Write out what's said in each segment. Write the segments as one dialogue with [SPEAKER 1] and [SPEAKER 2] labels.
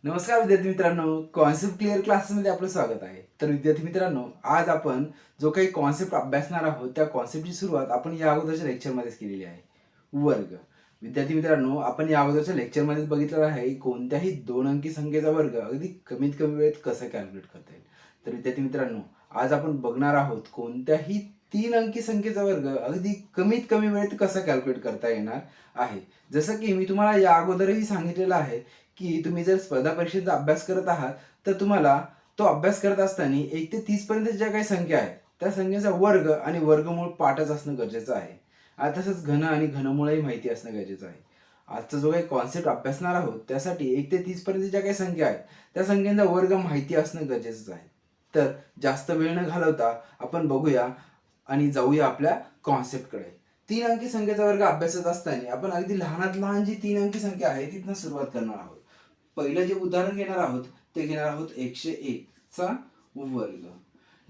[SPEAKER 1] नमस्कार विद्यार्थी मित्रांनो, कॉन्सेप्ट क्लिअर क्लासमध्ये आपलं स्वागत आहे. तर विद्यार्थी मित्रांनो, आज आपण जो काही कॉन्सेप्ट अभ्यासणार आहोत त्या कॉन्सेप्टची सुरुवात आपण या अगोदरच्या लेक्चरमध्येच केलेली आहे. वर्ग. विद्यार्थी मित्रांनो, आपण या अगोदरच्या लेक्चरमध्ये बघितलं आहे कोणत्याही 2 अंकी संख्येचा वर्ग अगदी कमीत कमी वेळेत कसं कॅल्क्युलेट करता येईल. तर विद्यार्थी मित्रांनो, आज आपण बघणार आहोत कोणत्याही 3 अंकी संख्येचा वर्ग अगदी कमीत कमी वेळेत कसं कॅल्क्युलेट करता येणार आहे. जसं की मी तुम्हाला या अगोदरही सांगितलेलं आहे की तुम्ही जर स्पर्धा परीक्षेचा अभ्यास करत आहात तर तुम्हाला तो अभ्यास करत असताना 1 ते 30 पर्यंत ज्या काही संख्या आहेत त्या संख्येचा वर्ग आणि वर्गमूळ पाठच असणं गरजेचं आहे. आणि तसंच घन आणि घनमूळही माहिती असणं गरजेचं आहे. आजचा जो काही कॉन्सेप्ट अभ्यासणार आहोत त्यासाठी 1 ते 30 पर्यंत ज्या काही संख्या आहेत त्या संख्यांचा वर्ग माहिती असणं गरजेचंच आहे. तर जास्त वेळ न घालवता आपण बघूया आणि जाऊया आपल्या कॉन्सेप्टकडे. 3 अंकी संख्येचा वर्ग अभ्यासत असताना आपण अगदी लहानात लहान जी 3 अंकी संख्या आहे तिथनं सुरुवात करणार आहोत. पहिलं जे उदाहरण घेणार आहोत ते घेणार आहोत 101 चा वर्ग.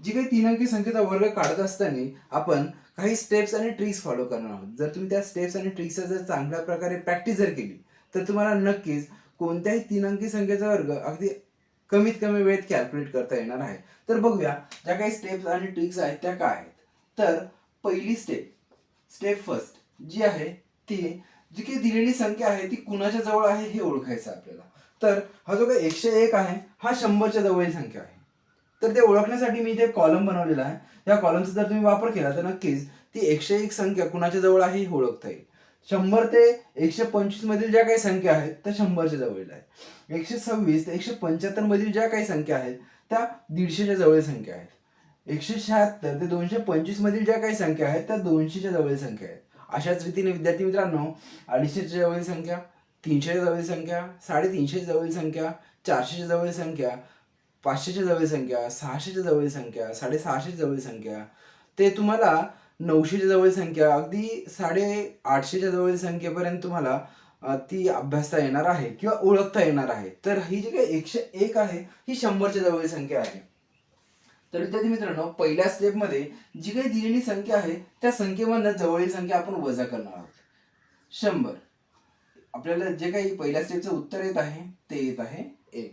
[SPEAKER 1] जी काही 3 अंकी संख्येचा वर्ग काढत असताना आपण काही स्टेप्स आणि ट्रिक्स फॉलो करणार आहोत. जर तुम्ही त्या स्टेप्स आणि ट्रिक्सचा जर चांगल्या प्रकारे प्रॅक्टिस जर केली तर तुम्हाला नक्कीच कोणत्याही 3 अंकी संख्येचा वर्ग अगदी कमीत कमी वेळेत कॅल्क्युलेट करता येणार आहे. तर बघूया ज्या काही स्टेप्स आणि ट्रिक्स आहेत त्या काय आहेत. तर पहिली स्टेप फर्स्ट जी आहे ती जी काही दिलेली संख्या आहे ती कुणाच्या जवळ आहे हे ओळखायचं आपल्याला. तर हा जो काही 101 आहे हा 100च्या जवळील संख्या आहे. तर ते ओळखण्यासाठी मी इथे कॉलम बनवलेला आहे. या कॉलमचा जर तुम्ही वापर केला तर नक्कीच ती 101 संख्या कुणाच्या जवळ आहे हे ओळखता येईल. 100 ते 125 मधील ज्या काही संख्या आहेत त्या 100च्या जवळ आहेत. 126 ते 175 मधील ज्या काही संख्या आहेत त्या 150च्या जवळ संख्या आहेत. 176 ते 225 मधील ज्या काही संख्या आहेत त्या 200च्या जवळ संख्या आहेत. अशाच रीतीने विद्यार्थी मित्रांनो 250च्या जवळील संख्या, 300च्या जवळील संख्या, 350च्या जवळील संख्या, 400च्या जवळील संख्या, 500च्या जवळील संख्या, 600च्या जवळील संख्या, 650च्या जवळील संख्या, ते तुम्हाला 900च्या जवळील संख्या, अगदी 850च्या जवळील संख्येपर्यंत तुम्हाला ती अभ्यासता येणार आहे किंवा ओळखता येणार आहे. तर ही जी काही 101 आहे ही 100च्या जवळील संख्या आहे. तर विद्यार्थी मित्रांनो पहिल्या स्टेपमध्ये जी काही दिलेली संख्या आहे त्या संख्येमधनं जवळील संख्या आपण वजा करणार आहोत. 100. आपल्याला जे काही पहिल्या स्टेपचं उत्तर येत आहे ते येत आहे 1.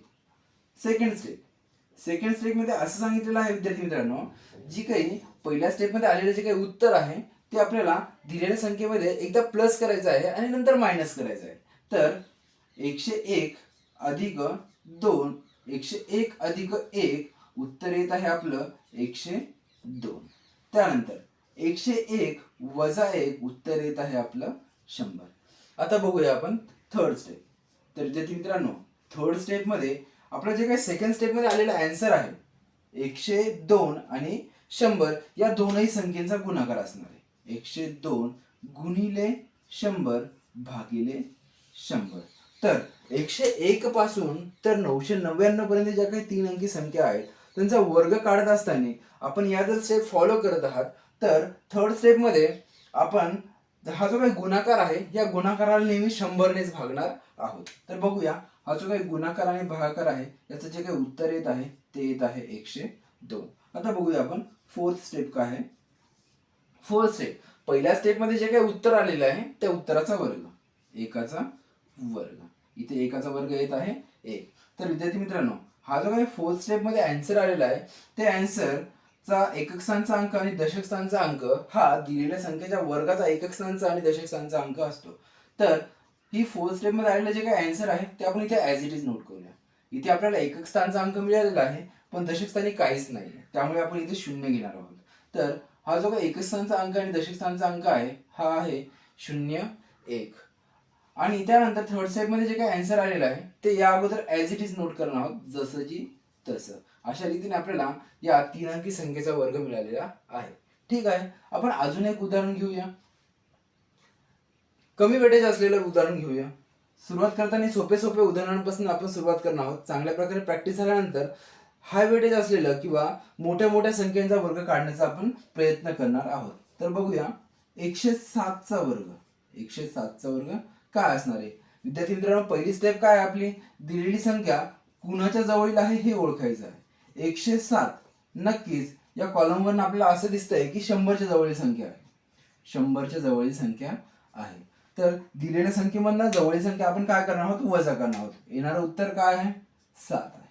[SPEAKER 1] सेकंड स्टेपमध्ये असं सांगितलेलं आहे विद्यार्थी मित्रांनो जी काही पहिल्या स्टेपमध्ये आलेलं जे काही उत्तर आहे ते आपल्याला दिलेल्या संख्येमध्ये एकदा प्लस करायचं आहे आणि नंतर मायनस करायचं आहे. तर 101 अधिक 2, 101 अधिक 1 उत्तर येत आहे आपलं 102. त्यानंतर 101 वजा 1 उत्तर येत आहे आपलं 100. आता बघूया आपण थर्ड स्टेप. तर विद्यार्थी मित्रांनो थर्ड स्टेपमध्ये आपलं जे काही सेकंड स्टेपमध्ये आलेला आन्सर आहे 102 आणि 100 या दोनही संख्येचा गुणाकार असणार आहे. 102 गुणिले 100 भागिले 100. तर 101 पासून तर 999 पर्यंत ज्या काही 3 अंकी संख्या आहेत त्यांचा वर्ग काढत असताना आपण या जर स्टेप फॉलो करत आहात तर थर्ड स्टेपमध्ये आपण हा जो काही गुणाकार आहे या गुणाकाराला नेहमी 100नेच भागणार आहोत. तर बघूया हा जो काही गुणाकार आणि भागाकार आहे याचं जे काही उत्तर येत आहे ते येत आहे 102. आता बघूया आपण फोर्थ स्टेप काय आहे. फोर्थ स्टेप पहिल्या स्टेपमध्ये जे काही उत्तर आलेलं आहे त्या उत्तराचा वर्ग, एकाचा वर्ग. इथे एकाचा वर्ग येत आहे 1. तर विद्यार्थी मित्रांनो हा जो काही फोर्थ स्टेपमध्ये आन्सर आलेला आहे ते आन्सरचा एकक स्थानचा अंक आणि दशक स्थानचा अंक हा दिलेल्या संख्येच्या वर्गाचा एकक स्थानचा आणि दशक स्थानचा अंक असतो. तर ही फोर्थ स्टेपमध्ये आलेलं जे काही आन्सर आहे ते आपण इथे ॲज इट इज नोट करूया. इथे आपल्याला एकक स्थानचा अंक मिळालेला आहे पण दशक स्थानी काहीच नाही त्यामुळे आपण इथे 0 घेणार आहोत. तर हा जो काही एकक स्थानचा अंक आणि दशक स्थानचा अंक आहे हा आहे 0, 1. आणि त्यानंतर थर्ड स्टेपमध्ये जे काही आन्सर आलेलं आहे ते या अगोदर ॲज इट इज नोट करणार आहोत जसं जी तसं. अशा रीतीने आपल्याला या 3 अंकी संख्येचा वर्ग मिळालेला आहे. ठीक आहे, आपण अजून एक उदाहरण घेऊया. कमी वेटेज असलेलं उदाहरण घेऊया. सुरुवात करताना सोपे उदाहरणांपासून आपण सुरुवात करणार आहोत. चांगल्या प्रकारे प्रॅक्टिस झाल्यानंतर हाय वेटेज असलेलं किंवा मोठ्या मोठ्या संख्यांचा वर्ग काढण्याचा आपण प्रयत्न करणार आहोत. तर बघूया 107चा वर्ग. 107चा वर्ग काय असणार आहे. विद्यार्थी मित्रांनो पहिली स्टेप काय आहे आपली, दिलेली संख्या कुणाच्या जवळील आहे हे ओळखायचं आहे. 107 नक्कीच या कॉलमवरून आपल्याला असं दिसतंय की 100च्या जवळील संख्या आहे. 100च्या जवळील संख्या आहे. तर दिलेल्या संख्येमधनं जवळील संख्या आपण काय करणार आहोत, वजा करणार आहोत. येणारं उत्तर काय आहे, 7 आहे.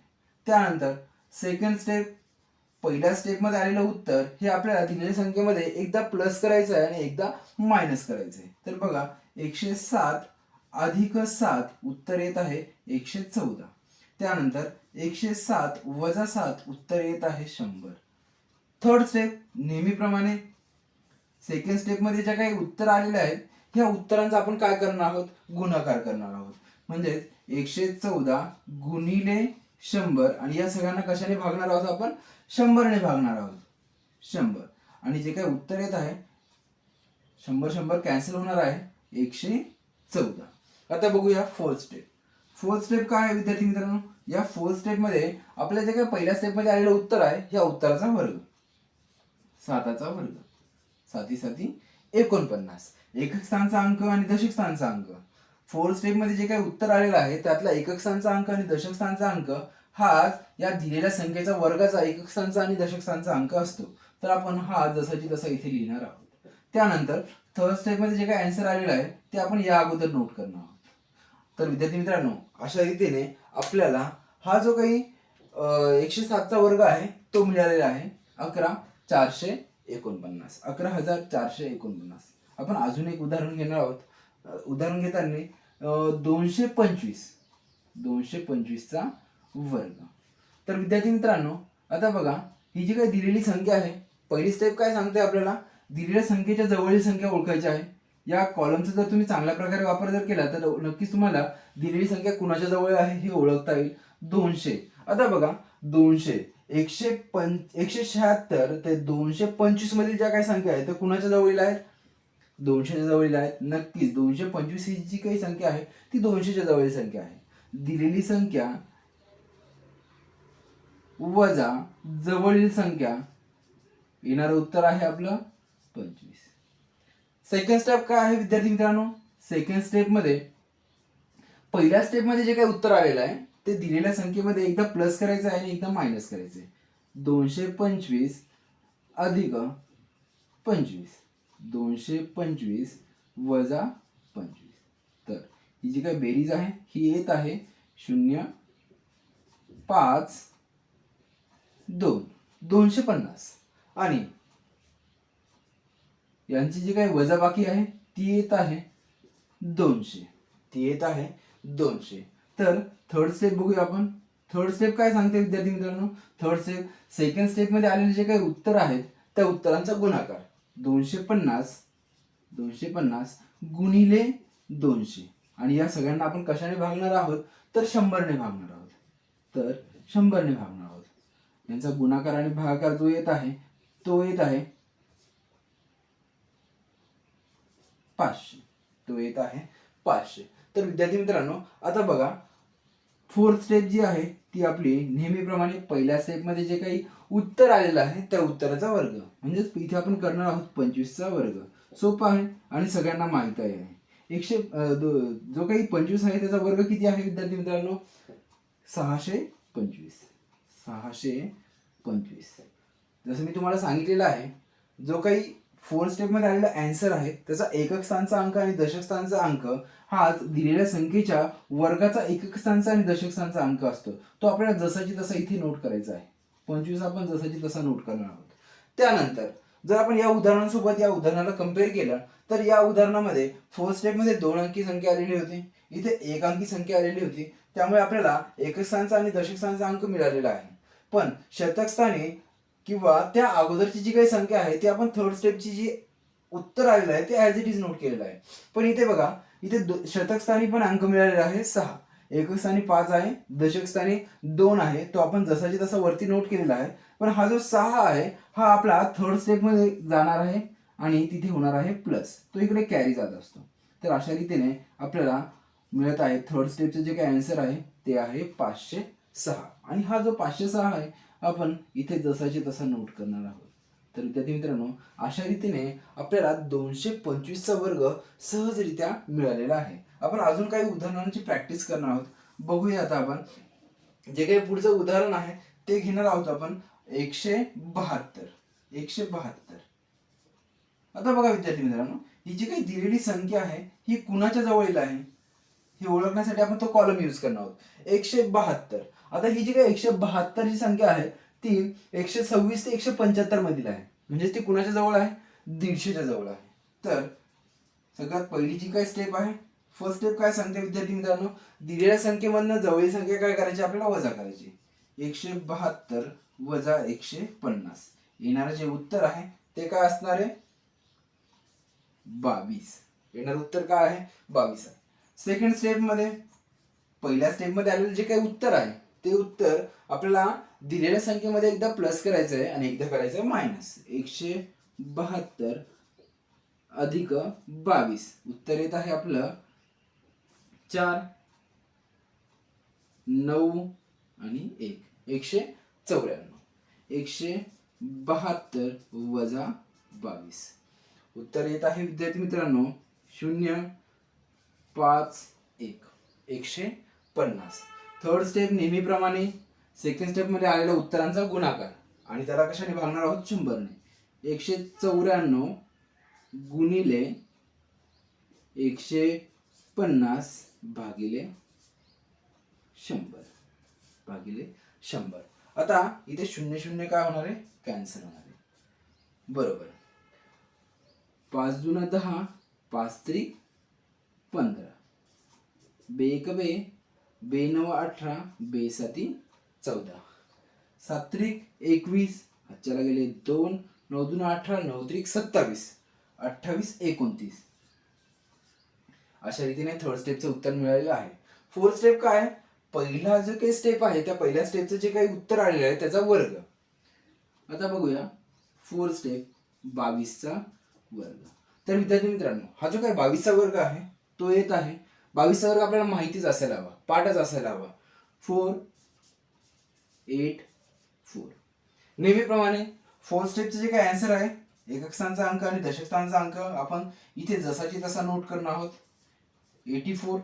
[SPEAKER 1] त्यानंतर सेकंड स्टेप, पहिल्या स्टेपमध्ये आलेलं उत्तर हे आपल्याला दिलेल्या संख्येमध्ये एकदा प्लस करायचं आहे आणि एकदा मायनस करायचं आहे. तर बघा 107 अधिक 7 उत्तर येत आहे 114. त्यानंतर 107 वजा 7 उत्तर येत आहे 100. थर्ड स्टेप नेहमीप्रमाणे सेकंड स्टेपमध्ये ज्या काही उत्तर आलेले आहेत ह्या उत्तरांचा आपण काय करणार आहोत, गुणाकार करणार आहोत. म्हणजेच 114 गुणिले 100 आणि या सगळ्यांना कशाने भागणार आहोत, आपण 100ने भागणार आहोत. 100 आणि जे काही उत्तर येत आहे 100 कॅन्सल होणार आहे 114. आता बघूया फोर्थ स्टेप. फोर्थ स्टेप काय आहे विद्यार्थी मित्रांनो, या फोर्थ स्टेपमध्ये आपल्या जे काही पहिल्या स्टेपमध्ये आलेलं उत्तर आहे या उत्तराचा वर्ग, 7चा वर्ग, 7 7 49. एकक स्थानचा अंक आणि दशक स्थानचा अंक. फोर्थ स्टेपमध्ये जे काही उत्तर आलेलं आहे त्यातला एकक स्थानचा अंक आणि दशक स्थानचा अंक हा या दिलेल्या संख्येचा वर्गाचा एकक स्थानचा आणि दशक स्थानचा अंक असतो. तर आपण हा जसाची तसा इथे लिहिणार आहोत. त्यानंतर थर्ड स्टेपमध्ये जे काही आन्सर आलेलं आहे ते आपण या अगोदर नोट करणार आहोत. तर विद्यार्थी मित्रांनो अशा रीतीने आपल्याला हा जो काही 107चा वर्ग आहे तो मिळालेला आहे 11,449. 11,449. आपण अजून एक उदाहरण घेणार आहोत. उदाहरण घेताना 225चा वर्ग. तर विद्यार्थी मित्रांनो आता बघा ही जी काही दिलेली संख्या आहे, पहिली स्टेप काय सांगते आपल्याला, दिलेल्या संख्येच्या जवळील संख्या ओळखायची आहे. या कॉलमचा जर तुम्ही चांगल्या प्रकारे वापर जर केला तर नक्कीच तुम्हाला दिलेली संख्या कुणाच्या जवळ आहे हे ओळखता येईल. 200. आता बघा 176 ते 225 मधील ज्या काही संख्या आहेत त्या कुणाच्या जवळील आहेत, 200च्या जवळील आहेत. नक्कीच 225 ही जी काही संख्या आहे ती 200च्या जवळील संख्या आहे. दिलेली संख्या वजा जवळील संख्या, येणारं उत्तर आहे आपलं 25. सेकंड स्टेप काय आहे विद्यार्थी मित्रांनो, सेकंड स्टेपमध्ये पहिल्या स्टेपमध्ये जे काही उत्तर आलेलं आहे ते दिलेल्या संख्येमध्ये एकदा प्लस करायचं आहे आणि एकदा मायनस करायचं आहे. 225 अधिक 25, 225 वजा 25. तर ही जी काही बेरीज आहे ही येत आहे 0.52 250 आणि यांची जी काही वजाबाकी आहे ती येत आहे 200. तर थर्ड स्टेप बघूया आपण. थर्ड स्टेप काय सांगते विद्यार्थी मित्रांनो, थर्ड स्टेप सेकंड स्टेप मध्ये आलेले जे काही उत्तर आहेत त्या उत्तरांचा गुणाकार 250 गुणिले 200 आणि या सगळ्यांना आपण कशाने भागणार आहोत तर 100ने भागणार आहोत. तर 100ने भागणार आहोत. यांचा गुणाकार आणि भागाकार जो येत आहे तो येत आहे 500. तर विद्यार्थी मित्रांनो आता बघा फोर्थ स्टेप जी आहे ती आपली नेहमीप्रमाणे पहिल्या स्टेपमध्ये जे काही उत्तर आलेलं आहे त्या उत्तराचा वर्ग, म्हणजेच इथे आपण करणार आहोत 25चा वर्ग. सोपं आहे आणि सगळ्यांना माहित आहे. जो काही 25 आहे त्याचा वर्ग किती आहे विद्यार्थी मित्रांनो, 625. जसं मी तुम्हाला सांगितलेलं आहे जो काही फोर्थ स्टेपमध्ये आलेला आन्सर आहे त्याचा एकक स्थानचा अंक आणि दशक स्थानचा अंक हा दिलेल्या संख्येच्या वर्गाचा एकक स्थानचा आणि दशक स्थानचा अंक असतो. तो आपल्याला जसाची तसा इथे नोट करायचा आहे. 25 आपण जसाची तसा नोट करणार आहोत. त्यानंतर जर आपण या उदाहरणासोबत या उदाहरणाला कम्पेअर केलं तर या उदाहरणामध्ये फोर्थ स्टेपमध्ये 2 अंकी संख्या आलेली होती, इथे 1 अंकी संख्या आलेली होती. त्यामुळे आपल्याला एकक स्थानचा आणि दशक स्थानचा अंक मिळालेला आहे. पण शतक स्थानी किंवा त्या अगोदरची जी काही संख्या आहे ती आपण थर्ड स्टेपची जी उत्तर आलेलं आहे ते ॲज इट इज नोट केलेलं आहे. पण इथे बघा इथे शतक स्थानी पण अंक मिळालेला आहे 6, एकक स्थानी 5 आहे, दशक स्थानी 2 आहे, तो आपण जसाची तसा वरती नोट केलेला आहे. पण हा जो 6 आहे हा आपला थर्ड स्टेप मध्ये जाणार आहे आणि तिथे होणार आहे प्लस, तो इकडे कॅरी जात असतो. तर अशा रीतीने आपल्याला मिळत आहे थर्ड स्टेपचे जे काही आन्सर आहे ते आहे 506 आणि हा जो 506 आहे आपण इथे जसाची तसा नोट करणार आहोत. तर विद्यार्थी मित्रांनो अशा रीतीने आपल्याला 225चा वर्ग सहजरित्या मिळालेला आहे. आपण अजून काही उदाहरणांची प्रॅक्टिस करणार आहोत. बघूया आता आपण जे काही पुढचं उदाहरण आहे ते घेणार आहोत आपण 172. आता बघा विद्यार्थी मित्रांनो, ही जी काही दिलेली संख्या आहे ही कुणाच्या जवळील आहे हे ओळखण्यासाठी आपण तो कॉलम यूज करणार आहोत. 172. आता ही जी काही 172 ही संख्या आहे ती 126 ते 175 मधील आहे. म्हणजे ती कुणाच्या जवळ आहे? 150च्या जवळ आहे. तर सगळ्यात पहिली जी काही स्टेप आहे, फर्स्ट स्टेप काय सांगते विद्यार्थी मित्रांनो, दिलेल्या संख्येमधनं जवळील संख्या काय करायची? आपल्याला वजा करायची. 172 वजा 150. येणारं जे उत्तर आहे ते काय असणार आहे? 22. येणारं उत्तर काय आहे? 22 आहे. सेकंड स्टेप मध्ये, पहिल्या स्टेप मध्ये आलेलं जे काही उत्तर आहे ते उत्तर आपल्याला दिलेल्या संख्येमध्ये एकदा प्लस करायचं आहे आणि एकदा करायचं आहे मायनस. 172 अधिक 22. उत्तर येत आहे आपलं 4, 9 आणि 1. 194. 172 वजा 22. उत्तर येत आहे विद्यार्थी मित्रांनो 0, 5, 1. 150. थर्ड स्टेप नेहमीप्रमाणे सेकंड स्टेप मध्ये आलेल्या उत्तरांचा गुणाकार आणि त्याला कशाने भागणार आहोत? 100 ने. 194 गुणिले 150 भागिले 100 भागिले 100. आता इथे 0 काय होणार आहे? कॅन्सल होणार आहे. बरोबर. 5 दूना 10, 5 त्रिक 15. 2 1 2, 2 9 18, 2 7 14. 7 त्रिक 21, हातच्याला गेले 2, 9 दूना 18, 9 त्रिक 27, 28 29. अशा रीतीने थर्ड स्टेपचं उत्तर मिळालेलं आहे. फोर्थ स्टेप काय? पहिला जो काही स्टेप आहे त्या पहिल्या स्टेपचं जे काही उत्तर आलेलं आहे त्याचा वर्ग. आता बघूया फोर्थ स्टेप 22चा वर्ग. तर विद्यार्थी मित्रांनो, हा जो काही 22चा वर्ग आहे तो येत आहे, 22चा वर्ग आपल्याला माहितीच असायला हवा, पाठच असायला हवा. 4 8 4. नेहमीप्रमाणे फोर्थ स्टेपचं जे काही आन्सर आहे, एकक स्थानाचा अंक आणि दशक स्थानाचा अंक आपण इथे जसाची तसा नोट करणार आहोत. 84.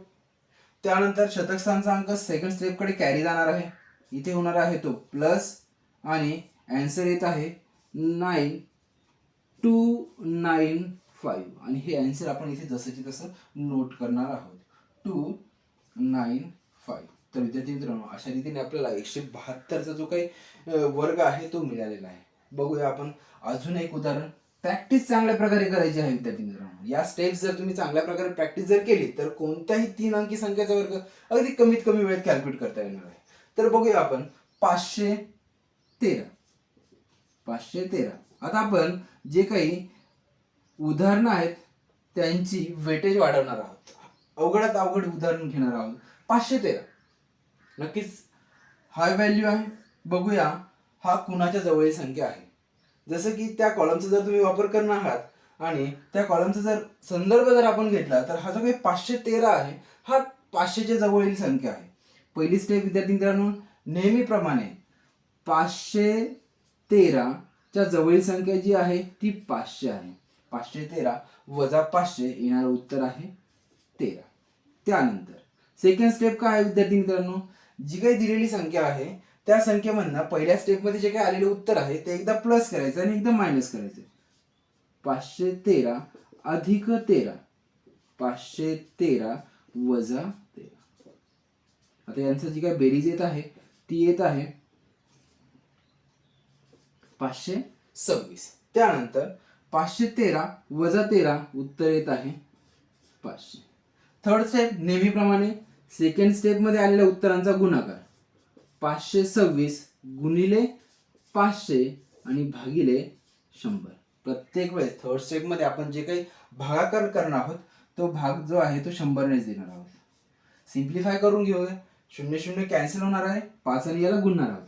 [SPEAKER 1] त्यानंतर शतक स्थानाचा अंक सेकंड स्टेप कडे कॅरी जाणार आहे. इथे होणार आहे तो प्लस आणि आन्सर येत आहे 9295 आणि हे आन्सर आपण इथे जसंची तसं नोट करणार आहोत. 295. तर विद्यार्थी मित्रांनो, अशा रीतीने आपल्याला 172चा जो काही वर्ग आहे तो मिळालेला आहे. बघूया आपण अजून एक उदाहरण. प्रॅक्टिस चांगल्या प्रकारे करायची आहे विद्यार्थी मित्रांनो. या स्टेप्स जर तुम्ही चांगल्या प्रकारे प्रॅक्टिस जर केली तर कोणत्याही 3 अंकी संख्येचा वर्ग अगदी कमीत कमी वेळेत कॅल्क्युलेट करता येणार आहे. तर बघूया आपण 513. 513. आता आपण जे काही उदाहरणं आहेत त्यांची वेटेज वाढवणार आहोत. अवघडात अवघड उदाहरण घेणार आहोत. 513 नक्कीच हाय व्हॅल्यू आहे. बघूया हा कुणाच्या जवळील संख्या आहे. जसं की त्या कॉलमचा जर तुम्ही वापर करणार आहात आणि त्या कॉलमचा जर संदर्भ जर आपण घेतला तर हा जो काही 513 आहे हा 500च्या जवळील संख्या आहे. पहिली स्टेप विद्यार्थी मित्रांनो, नेहमीप्रमाणे 513 च्या जवळील संख्या जी आहे ती 500 आहे. 513 वजा 500 येणारं उत्तर आहे 13. त्यानंतर सेकंड स्टेप काय आहे विद्यार्थी मित्रांनो, जी काही दिलेली संख्या आहे त्या संख्येमधनं पहिल्या स्टेपमध्ये जे काही आलेलं उत्तर आहे ते एकदा प्लस करायचं आणि एकदा मायनस करायचं. 513 अधिक 13. 513 वजा 13. आता यांचं जी काही बेरीज येत आहे ती येत आहे 526. त्यानंतर 513 वजा 13 उत्तर येत आहे 500. थर्ड स्टेप नेहमीप्रमाणे सेकंड स्टेप मध्ये आलेल्या उत्तरांचा गुणाकार. 526 गुणिले 500 आणि भागिले 100. प्रत्येक वेळेस थर्ड स्टेप मध्ये आपण जे काही भागाकार करणार आहोत तो भाग जो आहे तो 100 नेच देणार आहोत. सिम्प्लिफाय करून घेऊया. 0 कॅन्सल होणार आहे, 5 आणि याला गुणणार आहोत.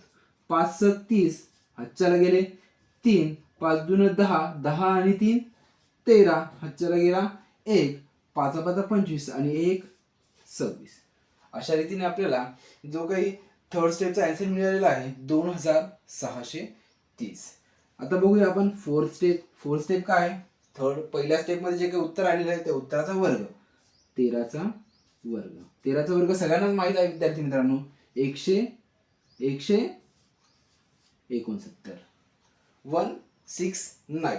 [SPEAKER 1] 5 + 30, हातच्याला गेले 3, 5 दून 10, 10 आणि 3 13, हातच्याला गेला 1, 5 5 25 आणि 1 26. अशा रीतीने आपल्याला जो काही थर्ड स्टेपचा आन्सर मिळालेला आहे 2630. आता बघूया आपण फोर्थ स्टेप. फोर्थ स्टेप काय आहे? पहिल्या स्टेप मध्ये जे काही उत्तर आलेलं आहे त्या उत्तराचा वर्ग. 13चा वर्ग. 13चा वर्ग सगळ्यांनाच माहित आहे विद्यार्थी मित्रांनो, 169.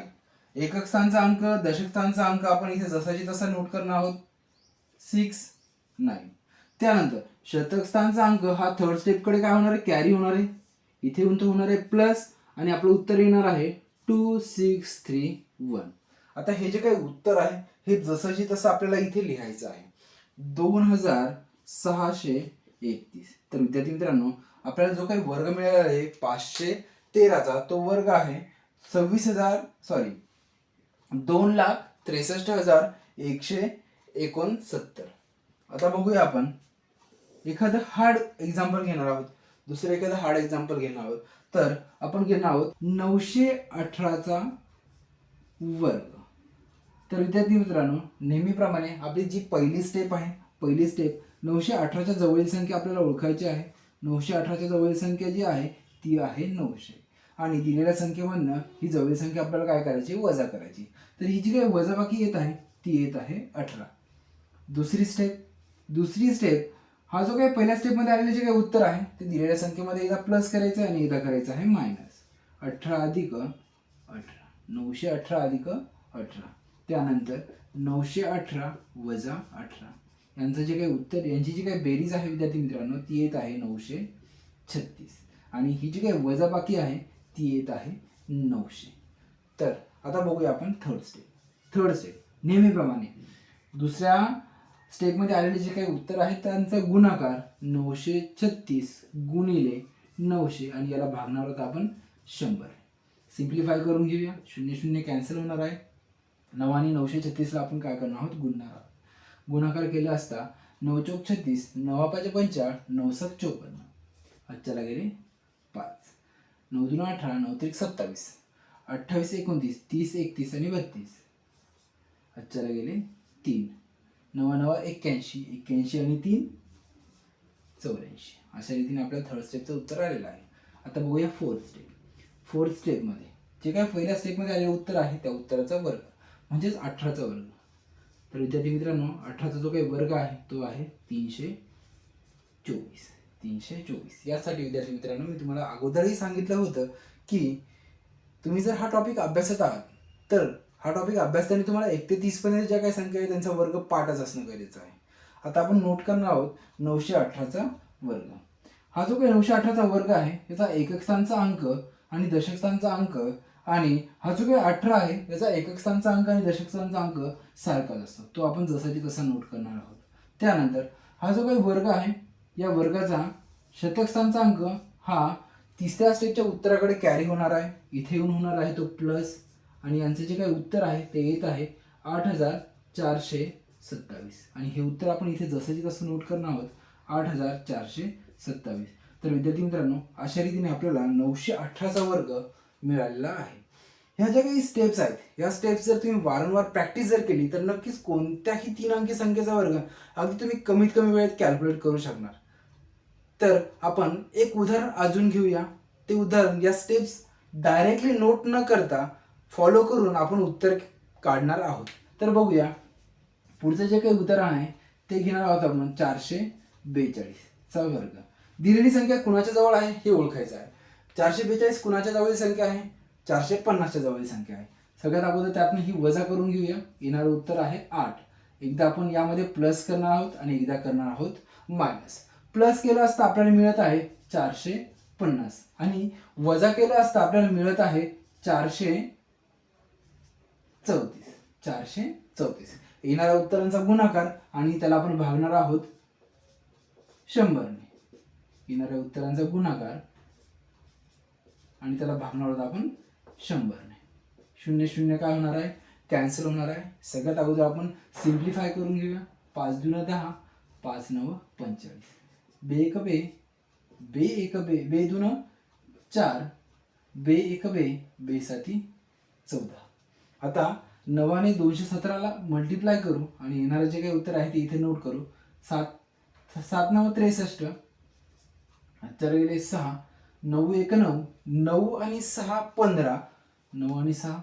[SPEAKER 1] एकक स्थानचा अंक, दशक स्थानचा अंक आपण इथे जसाची तसा नोट करणार आहोत 6, 9. त्यानंतर शतक स्थानचा अंक हा थर्ड स्टेपकडे काय होणार आहे, कॅरी होणार आहे. इथे येऊन तो होणार आहे प्लस आणि आपलं उत्तर येणार आहे 2631. आता हे जे काही उत्तर आहे हे जसंची तसं आपल्याला इथे लिहायचं आहे 2631. तर विद्यार्थी मित्रांनो, आपल्याला जो काही वर्ग मिळाला आहे 513चा तो वर्ग आहे 2,63,169. आता बघूया आपण एखादं हार्ड एक्झाम्पल घेणार आहोत, दुसरं एखादं हार्ड एक्झाम्पल घेणार आहोत. तर आपण घेणार आहोत 918चा वर्ग. तर विद्यार्थी मित्रांनो, नेहमीप्रमाणे आपली जी पहिली स्टेप आहे, पहिली स्टेप 918च्या जवळील संख्या आपल्याला ओळखायची आहे. 918च्या जवळील संख्या जी आहे ती आहे 900 आणि दिलेल्या संख्येमधनं ही जवळील संख्या आपल्याला काय करायची, वजा करायची. तर ही जी काही वजाबाकी येत आहे ती येत आहे 18. दुसरी स्टेप हा जो काही पहिल्या स्टेपमध्ये आलेले जे काही उत्तर आहे ते दिलेल्या संख्येमध्ये एकदा प्लस करायचं आणि एकदा करायचं आहे मायनस. 18 अधिक 18, 918 अधिक 18. त्यानंतर 918 वजा 18 यांचं जे काही उत्तर, यांची जी काही बेरीज आहे विद्यार्थी मित्रांनो ती येत आहे 936 आणि ही जी काही वजाबाकी आहे ती येत आहे 900. तर आता बघूया आपण थर्ड स्टेप. नेहमीप्रमाणे दुसऱ्या स्टेपमध्ये आलेले जे काही उत्तर आहेत त्यांचा गुणाकार 936 गुणिले 900 आणि याला भागणार आहोत आपण 100. सिम्प्लिफाय करून घेऊया. 0 0 कॅन्सल होणार आहे. 9 आणि 936ला आपण काय करणार आहोत, गुणणार आहोत. गुणाकार केला असता 9 चौक 36, 9 5 45, 9 7 54. आजच्याला गेले 5, 9 2 18, 9 3 27, 28 29, 30 31 आणि 32. आजच्याला गेले 3, 9 9 81, 81 आणि 3 84. अशा रीतीने आपल्या थर्ड स्टेपचं उत्तर आलेलं आहे. आता बघूया फोर्थ स्टेपमध्ये जे काय पहिल्या स्टेपमध्ये आलेलं उत्तर आहे त्या उत्तराचा वर्ग म्हणजेच 18चा वर्ग. तर विद्यार्थी मित्रांनो, 18चा जो काही वर्ग आहे तो आहे 324. यासाठी विद्यार्थी मित्रांनो मी तुम्हाला अगोदरही सांगितलं होतं की तुम्ही जर हा टॉपिक अभ्यासत आहात तर हा टॉपिक अभ्यासताना तुम्हाला 1 ते 30 पर्यंत ज्या काही संख्या आहे त्यांचा वर्ग पाठच असणं गरजेचं आहे. आता आपण नोट करणार आहोत 918चा वर्ग. हा जो काही 918चा वर्ग आहे याचा एकक स्थानचा अंक आणि दशक स्थानचा अंक आणि हा जो काही 18 आहे याचा एकक स्थानचा अंक आणि दशक स्थानचा अंक सारखाच असतो, तो आपण जसाची तसा नोट करणार आहोत. त्यानंतर हा जो काही वर्ग आहे या वर्गाचा शतक स्थानचा अंक हा तिसऱ्या स्टेपच्या उत्तराकडे कॅरी होणार आहे. इथे येऊन होणार आहे तो प्लस आणि यांचे जे काही उत्तर आहे ते येत आहे 8427 आणि हे उत्तर आपण इथे जसंची तसं नोट करणार आहोत 8427. तर विद्यार्थी मित्रांनो, अशा रीतीने आपल्याला 918चा वर्ग मिळालेला आहे. ह्या ज्या काही स्टेप्स आहेत या स्टेप्स जर तुम्ही वारंवार प्रॅक्टिस जर केली तर नक्कीच कोणत्याही 3 अंकी संख्येचा वर्ग अगदी तुम्ही कमीत कमी वेळेत कॅल्क्युलेट करू शकणार. तर आपण एक उदाहरण अजून घेऊया. ते उदाहरण या स्टेप्स डायरेक्टली नोट न करता फॉलो करून आपण उत्तर काढणार आहोत. तर बघूया पुढचं जे काही उदाहरण आहे ते घेणार आहोत आपण 442चा वर्ग. दिलेली संख्या कुणाच्या जवळ आहे हे ओळखायचं आहे. 442 कुणाच्या जवळील संख्या आहे, 450च्या जवळील संख्या आहे. सगळ्यात अगोदर त्यातनं ही वजा करून घेऊया. येणारं उत्तर आहे 8. एकदा आपण यामध्ये प्लस करणार आहोत आणि एकदा करणार आहोत मायनस. प्लस केलं असता आपल्याला मिळत आहे 450 आणि वजा केलं असता आपल्याला मिळत आहे 434. येणाऱ्या उत्तरांचा गुणाकार आणि त्याला आपण भागणार आहोत 100ने. येणाऱ्या उत्तरांचा गुणाकार आणि त्याला भागणार आहोत आपण 100ने. 0 0 काय होणार आहे, कॅन्सल होणार आहे. सगळ्यात अगोदर आपण सिम्प्लिफाय करून घेऊया. 5 दून 10, 5 9 45. बे एक बे, बे एक बे, बे दून 4, बे एक बे, बे साती 14. आता 9 आणि 217ला मल्टिप्लाय करू आणि येणारे जे काही उत्तर आहे ते इथे नोट करू. 7 7 9 63. आजच्या गेले 6, 9 1 9, 9 आणि 6 15, 9 आणि 6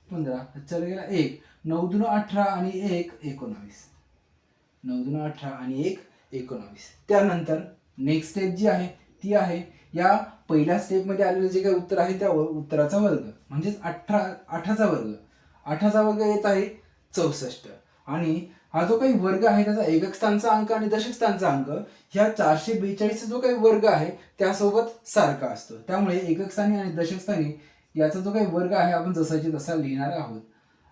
[SPEAKER 1] 15. आजच्या गेला 1, 9 2 18 आणि 1 19. 9 2 18 आणि 1 19. त्यानंतर नेक्स्ट स्टेप जी आहे ती आहे या पहिल्या स्टेपमध्ये आलेलं जे काही उत्तर आहे त्या उत्तराचा वर्ग म्हणजेच 18चा वर्ग. 8चा वर्ग येत आहे 64 आणि हा जो काही वर्ग आहे त्याचा एकक स्थानचा अंक आणि दशक स्थानचा अंक ह्या 442 जो काही वर्ग आहे त्यासोबत सारखा असतो. त्यामुळे एकक स्थानी आणि दशक स्थानी याचा जो काही वर्ग आहे आपण जसाची तसा लिहिणार आहोत.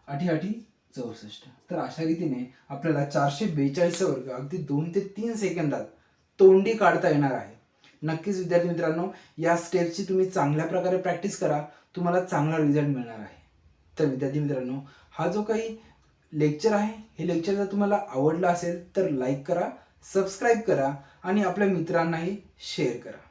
[SPEAKER 1] 8 64. तर अशा रीतीने आपल्याला 442 वर्ग अगदी 2 ते 3 सेकंदात तोंडी काढता येणार आहे. नक्कीच विद्यार्थी मित्रांनो, या स्टेप्सची तुम्ही चांगल्या प्रकारे प्रॅक्टिस करा, तुम्हाला चांगला रिझल्ट मिळणार आहे. तर विद्यार्थी मित्रांनो, हा जो काही लेक्चर आहे हे लेक्चर जर तुम्हाला आवडलं असेल तर लाईक करा, सबस्क्राईब करा आणि आपल्या मित्रांनाही शेअर करा.